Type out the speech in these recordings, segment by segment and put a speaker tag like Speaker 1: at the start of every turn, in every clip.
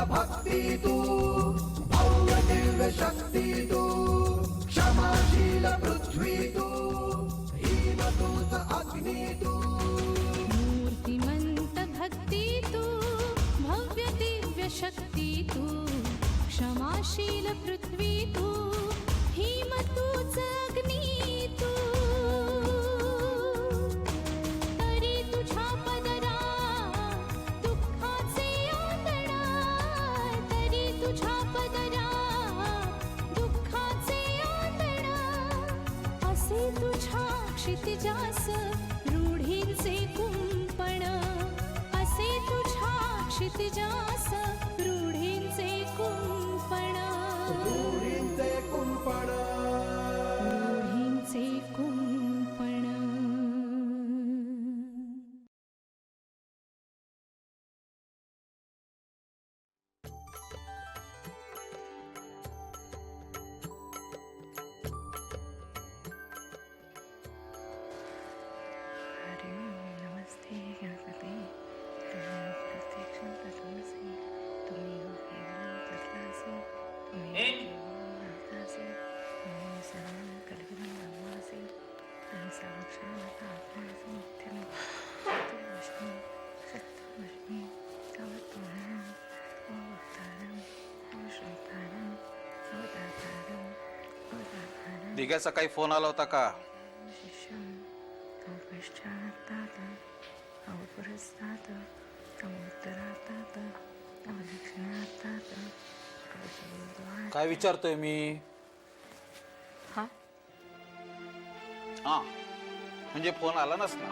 Speaker 1: भक्ती तू भव्य दिव्य शक्ती तू क्षमाशील पृथ्वी तू हिमदूत अग्नी तू
Speaker 2: मूर्तिमंत भक्ती तू भव्य दिव्य शक्ती तू क्षमाशील पृथ्वी तू हिमदूत अग्नी तू तरी तुझ्या पदरा दुःखाचे आंधळा तरी तुझ्या पदरा दुःखाचे आंधळा असे तुझ्या क्षितिजास रूढींचे कुंपण असे तुझ्या क्षितिजास रूढींचे कुंपण
Speaker 1: रूढींचे कुंपण
Speaker 2: रूढींचे कुंपण
Speaker 3: हरि ओम नमस्ते गणपती तुम्ही प्रत्यक्षात तत्वमसि तुम्ही हो केवलम तत्त्वासि तुम्ही अर्थासि तुम्ही सर्व कल्पितं ब्रह्मासि तुम्ही साक्षात् आत्मासि नित्यं सत्यमस्मि सत्यमस्मि अवतारम् अवतारम् अवतारम् अवतारम् अवतारम्
Speaker 4: दिग्याचा काही फोन आला होता का?
Speaker 3: शिष्यं पश्चात्तात पुरस्तात उत्तरातात दक्षिणातात
Speaker 4: काय विचारतोय मी?
Speaker 3: हा
Speaker 4: हा म्हणजे फोन आला नसला.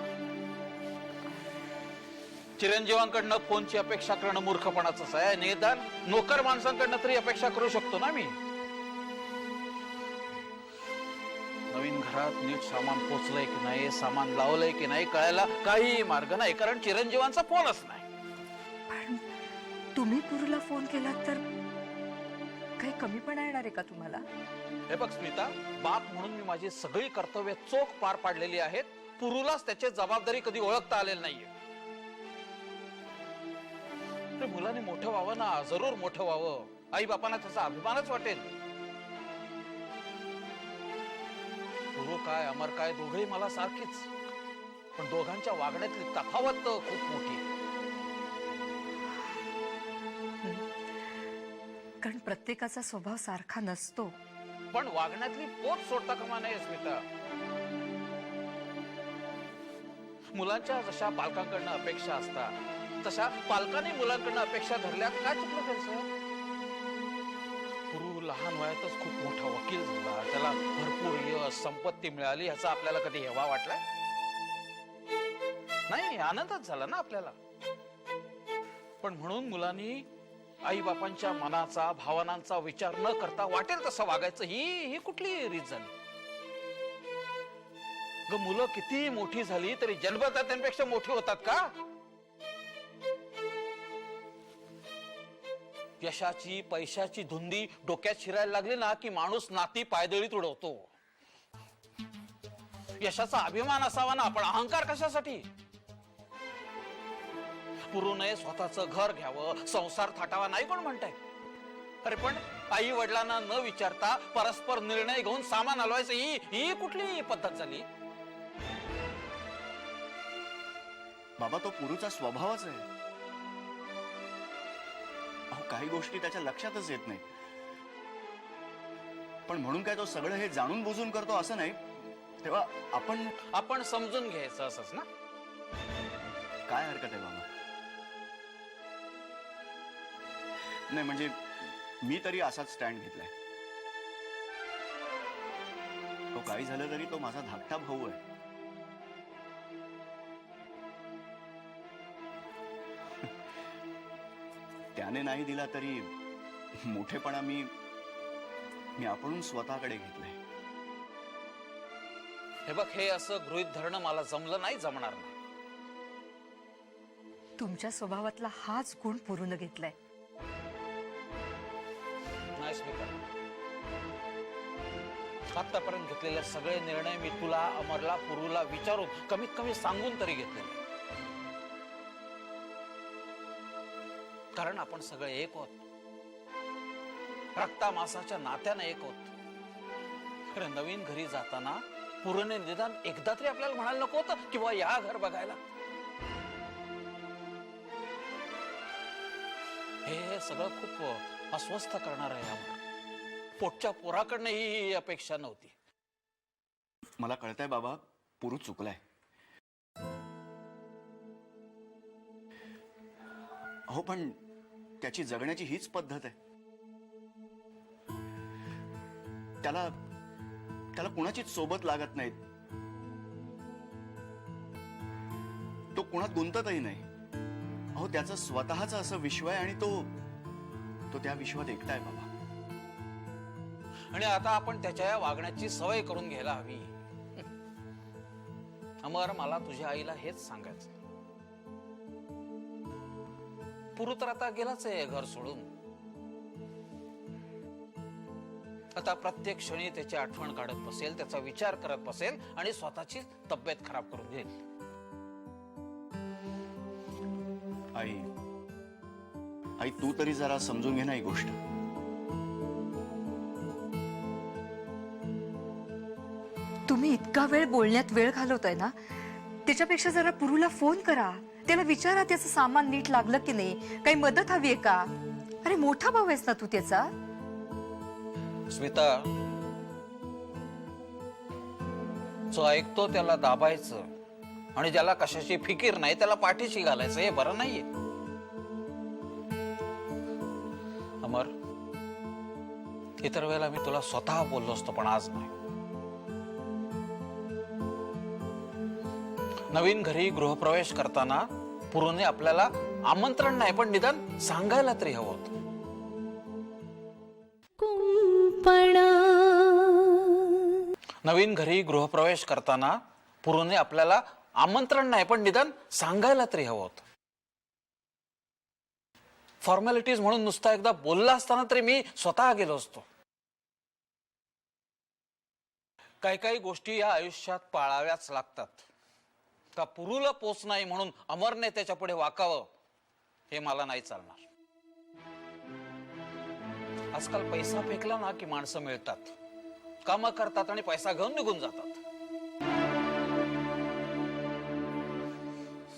Speaker 4: चिरंजीवांकडनं फोनची अपेक्षा करणं मूर्खपणाचंच आहे. निदान नोकर माणसांकडनं तरी अपेक्षा करू शकतो ना मी. नवीन घरात नीट सामान पोचलंय की नाही, सामान लावलंय की नाही कळायला काही मार्ग नाही, कारण चिरंजीवांचा फोनच नाही.
Speaker 3: पण तुम्ही पुरूला फोन केलात तर काही कमीपणा येणार आहे का तुम्हाला?
Speaker 4: हे बघ स्मिता, बाप म्हणून मी माझी सगळी कर्तव्य चोख पार पाडलेली आहेत. पुरूलाच त्याची जबाबदारी कधी ओळखता आलेली नाहीये. मुलाने मोठं व्हावं ना, जरूर मोठं व्हावं. आई बापांना त्याचा अभिमानच वाटेल. पुरू काय अमर काय दोघेही मला सारखीच, पण दोघांच्या वागण्यातली तफावत खूप मोठी आहे.
Speaker 3: कारण प्रत्येकाचा स्वभाव सारखा नसतो.
Speaker 4: पण वागण्यातली पोच सोडता कामा नये स्मिता. मुलांच्या जशा पालकांकडनं अपेक्षा असतात तशा पालकांनी मुलांकडनं अपेक्षा धरल्या. काय चुकलं त्यांचं? पुरू लहान वयातच खूप मोठा वकील झाला, त्याला भरपूर यश संपत्ती मिळाली, ह्याचा आपल्याला कधी हेवा वाटलाय नाही? आनंदच झाला ना आपल्याला. पण म्हणून मुलांनी आई बापांच्या मनाचा भावनांचा विचार न करता वाटेल तसं वागायचं, ही कुठली रीत झाली? ग मुलं किती मोठी झाली तरी जन्मदात्यांपेक्षा मोठी होतात का? यशाची पैशाची धुंदी डोक्यात शिरायला लागली ना की माणूस नाती पायदळीत उडवतो. यशाचा अभिमान असावा ना, पण अहंकार कशासाठी? पुरूने स्वतःचं घर घ्यावं, संसार थाटावा नाही कोण म्हणताय? अरे पण आई वडिलांना न विचारता परस्पर निर्णय घेऊन सामान हलवायचं, ही कुठली पद्धत झाली?
Speaker 5: बाबा, तो पुरूचा स्वभावच आहे. काही गोष्टी त्याच्या लक्षातच येत नाही. पण म्हणून काय तो सगळं हे जाणून बुजून करतो असं नाही. तेव्हा
Speaker 4: आपण समजून घ्यायचं असंच ना.
Speaker 5: काय हरकत आहे बाबा? नाही म्हणजे मी तरी असाच स्टँड घेतलाय. तो काही झालं तरी तो माझा धाकटा भाऊ आहे. त्याने नाही दिला तरी मोठेपणा मी आपण स्वतःकडे घेतलंय.
Speaker 4: हे बघ, हे असं गृहीत धरणं मला जमलं नाही, जमणार नाही.
Speaker 3: तुमच्या स्वभावातला हाच गुण पुरून घेतलाय.
Speaker 4: नाही स्मिता, आतापर्यंत घेतलेले सगळे निर्णय मी तुला, अमरला, पुरूला विचारून कमीत कमी सांगून तरी घेतलेले. कारण आपण सगळे एक आहोत, रक्ता मासाच्या नात्याने एक आहोत. अरे नवीन घरी जाताना पुरूने निदान एकदा तरी आपल्याला म्हणायला नको होतं किंवा या घर बघायला. हे सगळं खूप अस्वस्थ करणार आहे आम्हाला. पोटच्या पोराकडनं ही अपेक्षा नव्हती.
Speaker 5: मला कळतंय बाबा, पुरू चुकलाय. हो पण त्याची जगण्याची हीच पद्धत आहे. त्याला त्याला कुणाचीच सोबत लागत नाहीत. तो कुणात गुंततही नाही. अहो त्याचं स्वतःच असं विश्व आहे आणि तो त्या विश्वात एकटा आहे बाबा.
Speaker 4: आणि आता आपण त्याच्या या वागण्याची सवय करून घ्यायला हवी. अमर, मला तुझ्या आईला हेच सांगायचं. पुरू तर आता गेलाच आहे घर सोडून. आता प्रत्येक क्षणी त्याची आठवण काढत बसेल, त्याचा विचार करत बसेल आणि स्वतःची तब्येत खराब करून घेईल.
Speaker 5: आई तू तरी जरा समजून घे ना ही गोष्ट.
Speaker 3: तुम्ही इतका वेळ बोलण्यात वेळ घालवताय ना, त्याच्यापेक्षा जरा पुरूला फोन करा. त्याला विचारा त्याचं सामान नीट लागलं की नाही, काही मदत हवी आहे का. अरे मोठा भाऊ आहेस ना तू त्याचा.
Speaker 4: स्मिता, जो ऐकतो त्याला दाबायचं आणि ज्याला कशाची फिकीर नाही त्याला पाठीशी घालायचं, हे बरं नाहीये. अमर, इतर वेळेला मी तुला स्वतः बोललो असतो पण आज नाही. नवीन घरी गृहप्रवेश करताना पुरूने आपल्याला आमंत्रण नाही पण निदान सांगायला तरी हवं होतं. नवीन घरी गृहप्रवेश करताना पुरूने आपल्याला आमंत्रण नाही पण निदान सांगायला तरी हवं होतं. फॉर्मॅलिटीज म्हणून नुसता एकदा बोलला असताना तरी मी स्वतः गेलो असतो. काही काही गोष्टी या आयुष्यात पाळाव्याच लागतात. का पुरूला पोच नाही म्हणून अमरने त्याच्या पुढे वाकावं, हे मला नाही चालणार. आजकाल पैसा फेकला ना की माणसं मिळतात, कामं करतात आणि पैसा घेऊन निघून जातात.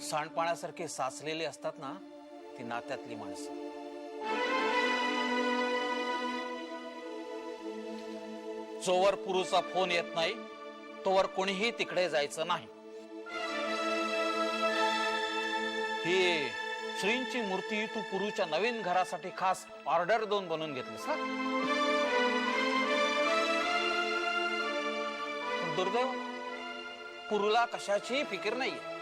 Speaker 4: सांडपाण्यासारखी साचलेली असतात ना ती नात्यातली माणसं. जोवर पुरूचा फोन येत नाही तोवर कोणीही तिकडे जायचं नाही. ही श्रींची मूर्ती तू पुरूच्या नवीन घरासाठी खास ऑर्डर देऊन बनवून घेतलीस ना. दुर्दैव, पुरूला कशाची फिकीर नाहीये.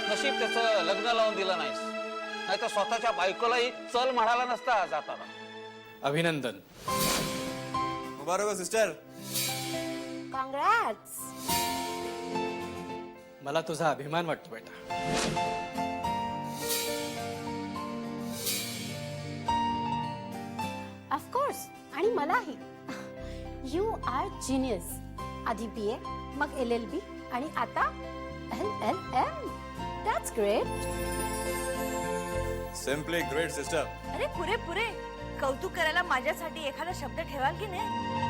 Speaker 4: नशीब त्याचं लग्न लावून दिलं नाहीस, नाही तर स्वतःच्या बायकोलाही चल म्हणाला नसता जाताना.
Speaker 6: अभिनंदन. मुबारक हो सिस्टर.
Speaker 7: कॉंग्रॅट्स.
Speaker 6: मला तुझा अभिमान वाटतो बेटा.
Speaker 7: ऑफकोर्स, आणि मलाही. You are genius. आधी BA, मग LLB आणि आता LLM. That's great.
Speaker 6: Simply great sister.
Speaker 8: अरे पुरे पुरे, कौतुक करायला माझ्यासाठी एखादा शब्द ठेवाल की नाही.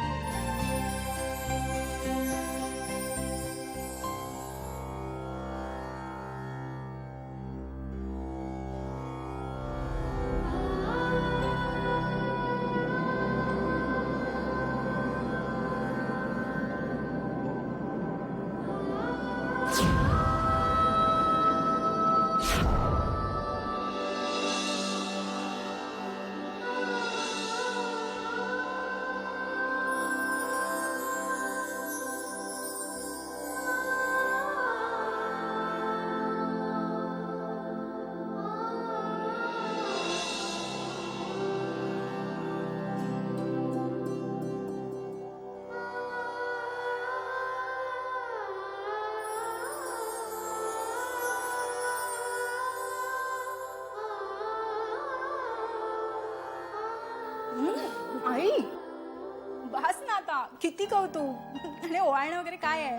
Speaker 9: का किती कौतुक आणि ओवाळणं वगैरे काय आहे?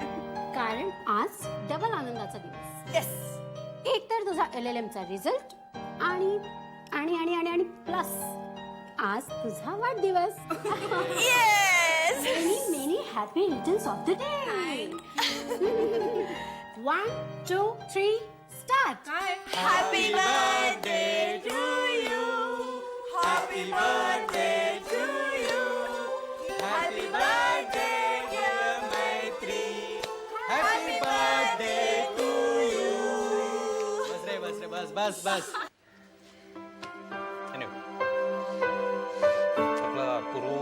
Speaker 7: कारण आज डबल आनंदाचा दिवस.
Speaker 9: येस.
Speaker 7: एक तर तुझा LLM चा रिझल्ट आणि आणि आणि आणि आणि प्लस आज तुझा वाढदिवस. Many many happy returns of the day. 1 2 3 start.
Speaker 9: काय?
Speaker 8: Happy birthday to you. Happy birthday to you. Happy birthday dear Maitri.
Speaker 6: Happy birthday to you. बस रे बस बस बस.
Speaker 4: Anyway, आपला गुरु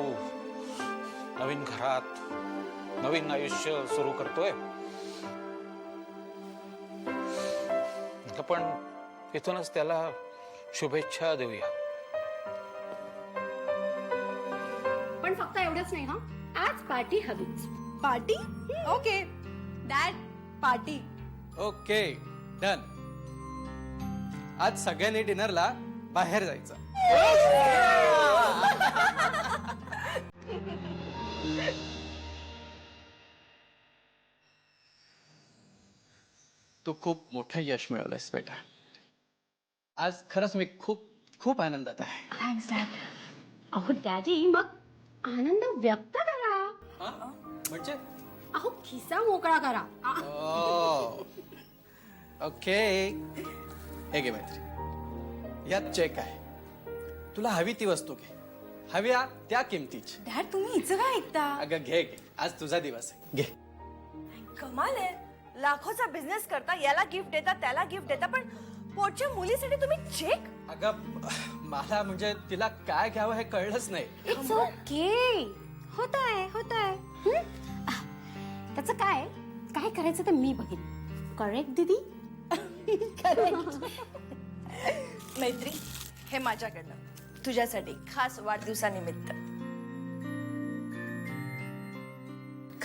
Speaker 4: नवीन घरात नवीन आयुष्य सुरू करतोय. आपण इथूनच त्याला शुभेच्छा देऊया.
Speaker 7: पण फक्त एवढंच नाही हा, आज पार्टी हवीच.
Speaker 9: Party? Okay dad, party.
Speaker 6: Okay done. आज सगळ्यांनी डिनरला बाहेर जायचं. तू खूप मोठं यश मिळवलंयस बेटा. आज खरंच मी खूप खूप आनंदात आहे.
Speaker 7: अहो डॅडी, मग आनंद व्यक्त करा.
Speaker 6: म्हणजे
Speaker 7: अहो खिसा मोकळा करा.
Speaker 6: ओके. हे घे मैत्री, यात चेक आहे. तुला हवी ती वस्तू घे, हव्या त्या किमतीची.
Speaker 9: डॅड तुम्ही हिचं काय ऐकता?
Speaker 6: अगं घे घे, आज तुझा दिवस आहे, घे.
Speaker 8: कमाल आहे. लाखोचा बिझनेस करता, याला गिफ्ट देता, त्याला गिफ्ट देता, पण पोटच्या मुलीसाठी तुम्ही चेक.
Speaker 6: अगं मला म्हणजे तिला काय घ्यावं हे कळलंच नाही.
Speaker 7: It's okay. होतंय होतंय. त्याचं काय काय करायचं ते मी बघेन. करेक्ट दीदी?
Speaker 8: मैत्री, हे माझ्याकडनं तुझ्यासाठी खास वाढदिवसानिमित्त.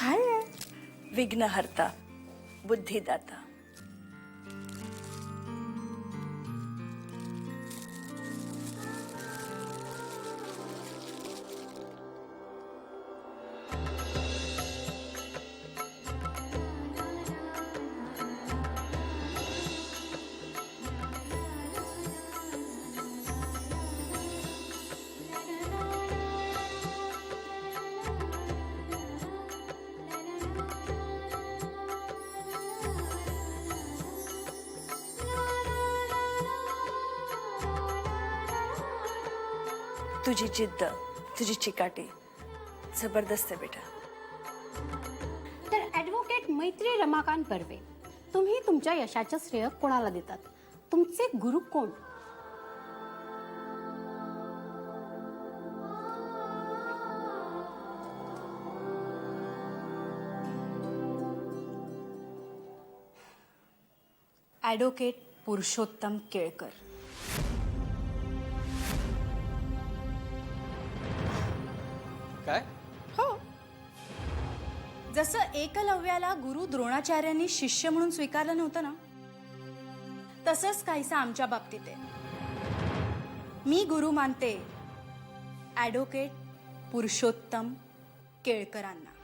Speaker 9: काय आहे?
Speaker 8: विघ्नहर्ता, बुद्धिदाता. तुझी जिद्द, तुझी चिकाटी जबरदस्त आहे बेटा.
Speaker 7: तर ऍडव्होकेट मैत्री रमाकांत बर्वे, तुम्ही तुमच्या यशाचं श्रेय कोणाला देतात? तुमचे गुरु कोण?
Speaker 9: ॲडव्होकेट पुरुषोत्तम केळकर.
Speaker 6: काय?
Speaker 9: हो. जसं एकलव्याला गुरु द्रोणाचार्यांनी शिष्य म्हणून स्वीकारलं नव्हतं ना, तसंच काहीसं आमच्या बाबतीत आहे. मी गुरु मानते ॲडव्होकेट पुरुषोत्तम केळकरांना.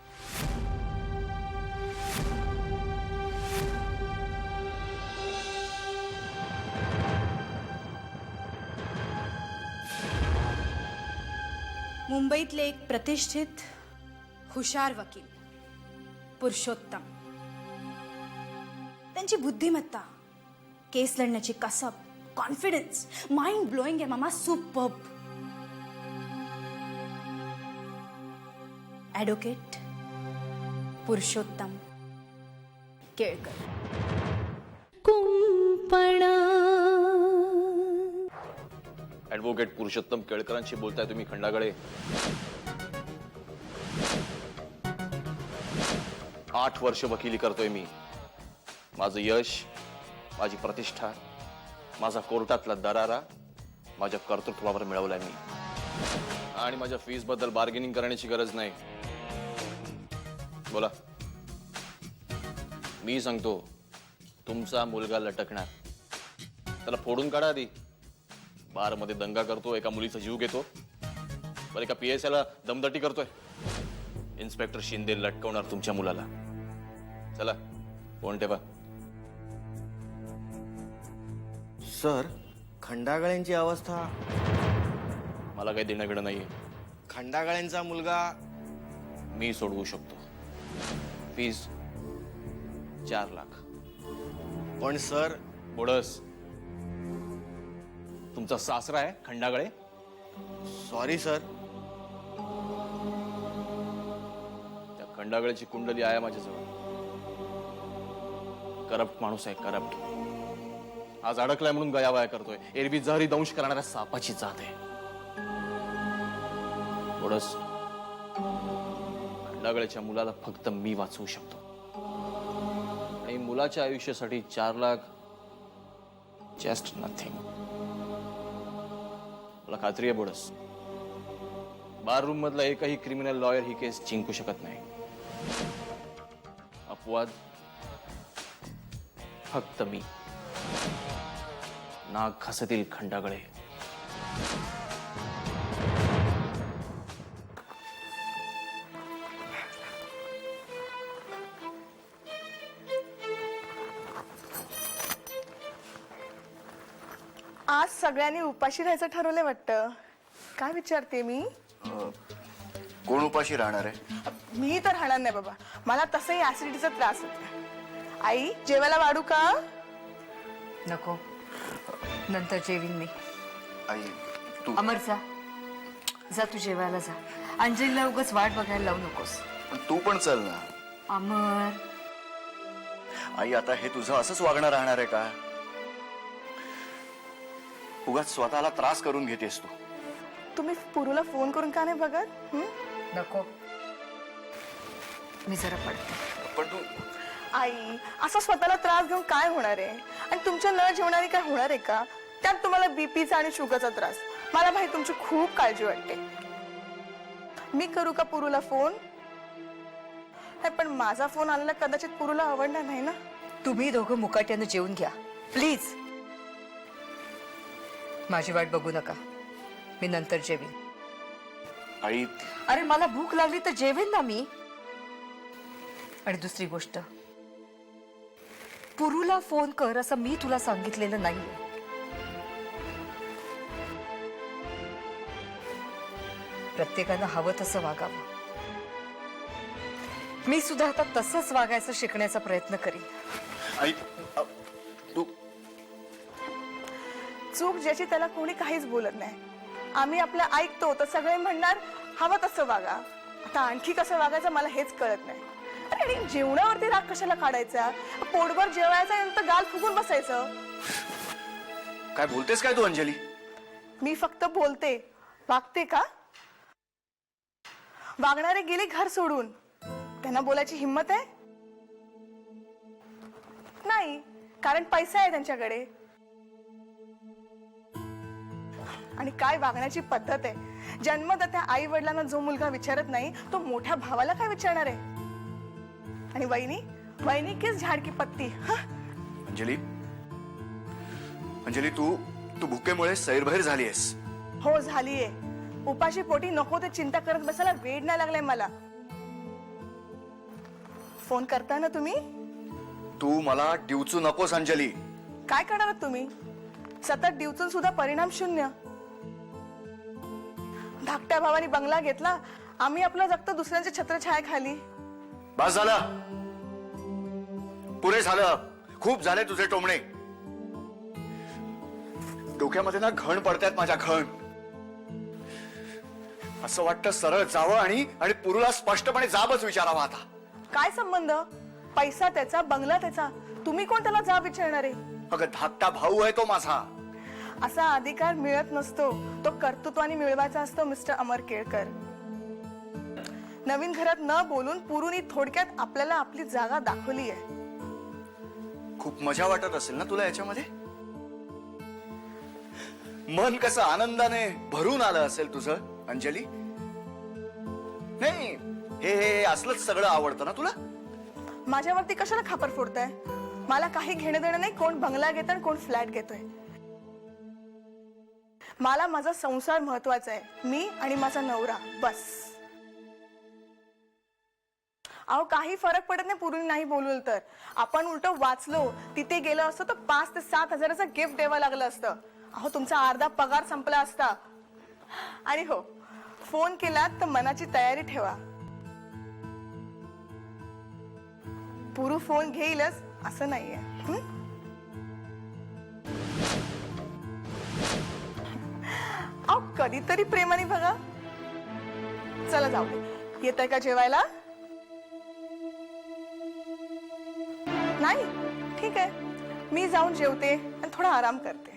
Speaker 9: मुंबईतले एक प्रतिष्ठित हुशार वकील पुरुषोत्तम. त्यांची बुद्धिमत्ता, केस लढण्याची कसब, कॉन्फिडन्स माइंड ब्लोइंग आहे मामा. सुपर्ब. ॲडव्होकेट पुरुषोत्तम केळकर.
Speaker 2: कुंपणा.
Speaker 10: ॲडव्होकेट पुरुषोत्तम केळकरांशी बोलताय तुम्ही खंडागळे? 8 वर्ष वकिली करतोय मी. माझं यश, माझी प्रतिष्ठा, माझा कोर्टातला दरारा माझ्या कर्तृत्वावर मिळवलाय मी. आणि माझ्या फीस बद्दल बार्गेनिंग करण्याची गरज नाही. बोला. मी सांगतो, तुमचा मुलगा लटकणार. त्याला फोडून काढा आधी. बारमध्ये दंगा करतो, एका मुलीचा जीव घेतो, बरं एका PSI ला दमदटी करतोय. इन्स्पेक्टर शिंदे लटकवणार तुमच्या मुलाला. चला फोन ठेवा.
Speaker 11: सर, खंडागळ्यांची अवस्था.
Speaker 10: मला काही देणं घेणं नाहीये.
Speaker 11: खंडागळ्यांचा मुलगा.
Speaker 10: मी सोडवू शकतो. फीस 4 लाख.
Speaker 11: पण सर,
Speaker 10: बोडस, तुमचा सासरा आहे खंडागळे.
Speaker 11: Sorry sir.
Speaker 10: त्या खंडागळेची कुंडली आहे माझ्याजवळ. करप्ट माणूस आहे, करप्ट. आज अडकलाय म्हणून गयावया करतोय. एरवी जहरी दंश करणाऱ्या सापाची जात आहे. बोडस, खंडागळेच्या मुलाला फक्त मी वाचवू शकतो. आणि मुलाच्या आयुष्यासाठी 4 लाख जस्ट नथिंग. मला खात्री आहे बोडस, बार रूम मधला एकही क्रिमिनल लॉयर ही केस जिंकू शकत नाही. अपवाद फक्त मी. नाक घासतील खंडागळे.
Speaker 8: आज सगळ्यांनी उपाशी राहायचं ठरवलंय वाटतं. काय विचारते मी?
Speaker 5: कोण उपाशी राहणार आहे?
Speaker 8: मी तर राहणार नाही बाबा. मला तसंही ऍसिडिटीचा त्रास होतो. आई जेवायला वाढू का?
Speaker 3: नको, नंतर जेवीन मी.
Speaker 5: आई तू.
Speaker 3: अमर जा, जा तू जेवायला जा. अंजलीला उगाच वाट बघायला लावू नकोस.
Speaker 5: पण तू पण चल ना.
Speaker 3: अमर,
Speaker 5: आई आता हे तुझं असंच वागणं राहणार आहे का? उगाच स्वतःला त्रास करून घेतेस तू.
Speaker 8: तुम्ही पुरूला फोन करून का नाही बघत?
Speaker 3: नको, मी जरा पडते.
Speaker 5: पण तू.
Speaker 8: आई असं स्वतःला त्रास घेऊन काय होणार आहे? आणि तुमच्या न जेवणाने काय होणार आहे का? त्यात तुम्हाला बीपीचा आणि शुगरचा त्रास. मला भाई तुमची खूप काळजी वाटते. मी करू का पुरूला फोन? पण माझा फोन आलेला कदाचित पुरूला आवडणार नाही ना.
Speaker 3: तुम्ही दोघं मुकाट्यानं जेवून घ्या प्लीज. माझी वाट बघू नका, मी नंतर जेवीन.
Speaker 5: आई.
Speaker 3: अरे मला भूक लागली तर जेवेन ना मी. आणि दुसरी गोष्ट, पुरूला फोन कर असं मी तुला सांगितलेलं नाहीये. प्रत्येकानं हवं तसं वागावं. मी सुद्धा आता तसंच वागायचं शिकण्याचा प्रयत्न करीन.
Speaker 5: आई तू.
Speaker 8: चूक ज्याची त्याला कोणी काहीच बोलत नाही. आम्ही आपलं ऐकतो तर सगळे म्हणणार हवं तसं वागा. आता आणखी कसं वागायचं मला हेच कळत नाही. अरे जेवणावरती राग कशाला काढायचा? पोटभर जेवायचा नंतर गाल फुगून बसायचं.
Speaker 5: काय बोलतेस काय तू अंजली?
Speaker 8: मी फक्त बोलते, वागते का? वागणारे गेले घर सोडून. त्यांना बोलायची हिम्मत आहे? नाही, कारण पैसा आहे त्यांच्याकडे. आणि काय वागण्याची पद्धत आहे. जन्मदात्या आई वडिलांना जो मुलगा विचारत नाही तो मोठ्या भावाला काय विचारणार आहे? आणि वहिनी, वहिनी किस झाड की पत्ती.
Speaker 5: अंजली, अंजली तू तू भुकेमुळे सैरभैर झालीयस.
Speaker 8: हो झालीये. उपाशी पोटी नको ते चिंता करत बसायला वेळ नाही लागलाय मला. फोन करता ना तुम्ही?
Speaker 5: तू मला डिवचू नकोस अंजली.
Speaker 8: काय करणार तुम्ही? सतत डिवचून सुद्धा परिणाम शून्य. धाकट्या भावानी बंगला घेतला, आम्ही आपलं जगतो दुसऱ्यांच्या छत्रछायाखाली.
Speaker 5: बस झालं, पुरे झालं. खूप झाले तुझे टोमणे. डोक्यामध्ये ना घण पडतायत माझ्या, घण. असं वाटतं सरळ जावं आणि पुरूला स्पष्टपणे जाबच विचारावा. आता
Speaker 8: काय संबंध? पैसा त्याचा, बंगला त्याचा. तुम्ही कोण त्याला जाब विचारणार आहे?
Speaker 5: अगं धाकटा भाऊ आहे तो माझा.
Speaker 8: असा अधिकार मिळत नसतो, तो कर्तृत्वाने मिळवायचा असतो. मिस्टर अमर केळकर, नवीन घरात न बोलून पुरूनी थोडक्यात आपल्याला आपली जागा दाखवली आहे.
Speaker 5: खूप मजा वाटत असेल ना तुला याच्यामध्ये? मन कसं आनंदाने भरून आलं असेल तुझं अंजली. नाही, हे असलंच सगळं आवडतं ना तुला?
Speaker 8: माझ्यावरती कशाला खापर फोडताय? मला काही घेणं देणं नाही कोण बंगला घेतोय कोण फ्लॅट घेतोय. मला माझा संसार महत्वाचा आहे, मी आणि माझा नवरा, बस. अहो काही फरक पडत नाही पूर्वी नाही बोलवलं तर. आपण उलट वाचलो तिथे गेलो असतो तर 5 ते 7 हजाराचं गिफ्ट द्यावं लागलं असतं. अहो तुमचा अर्धा पगार संपला असता. आणि हो, फोन केलात तर मनाची तयारी ठेवा. पुरू फोन घेईलच असं नाहीये. अहो कधीतरी प्रेमाने बघा. चला जाऊ दे. येताय का जेवायला? नाही ठीक आहे, मी जाऊन जेवते आणि थोडा आराम करते.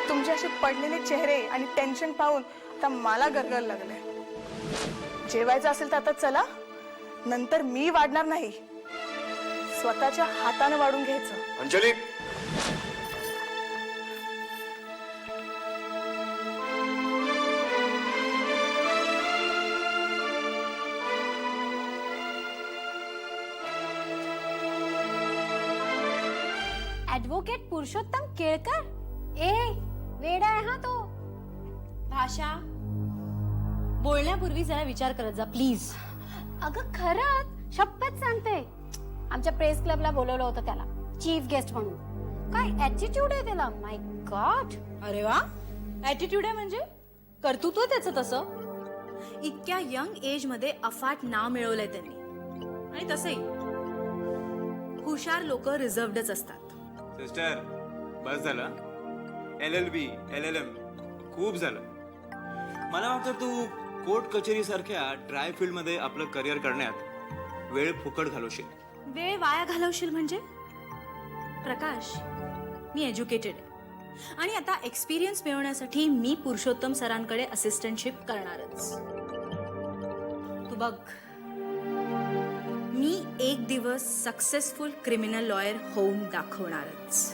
Speaker 8: तुमचे असे पडलेले चेहरे आणि टेन्शन पाहून आता मला गरगर लागलंय. जेवायचं असेल तर आता चला, नंतर मी वाढणार नाही. स्वतःच्या हाताने वाढून घ्यायचं.
Speaker 5: अंजली,
Speaker 7: ऍडव्होकेट पुरुषोत्तम केळकर. ए वेडा आहे हा तो.
Speaker 9: भाषा बोलण्यापूर्वी जरा विचार करत जा प्लीज.
Speaker 7: अगं खरंच शपथ सांगते, आमच्या प्रेस क्लबला बोलवलं होतं त्याला चीफ गेस्ट म्हणून. काय ऍटिट्यूड आहे त्याला, माय गॉड.
Speaker 9: अरे वा, ऍटिट्यूड आहे म्हणजे कर्तृत्व त्याचं तसं. इतक्या यंग एज मध्ये अफाट नाव मिळवलंय त्यांनी. आणि तसंही हुशार लोक रिझर्वडच असतात.
Speaker 12: सिस्टर बस झालं. LLB LLM खूप झालं. मला वाटतं तू कोर्ट कचेरी सारख्या ड्राय फील्ड मध्ये आपलं करिअर करण्यात वेळ फुकट घालवशील.
Speaker 9: वेळ वाया घालवशील म्हणजे? प्रकाश, मी एज्युकेटेड आहे आणि आता एक्सपिरियन्स मिळवण्यासाठी मी पुरुषोत्तम सरांकडे असिस्टंटशिप करणारच. तू बघ, मी एक दिवस सक्सेसफुल क्रिमिनल लॉयर होऊन दाखवणारच.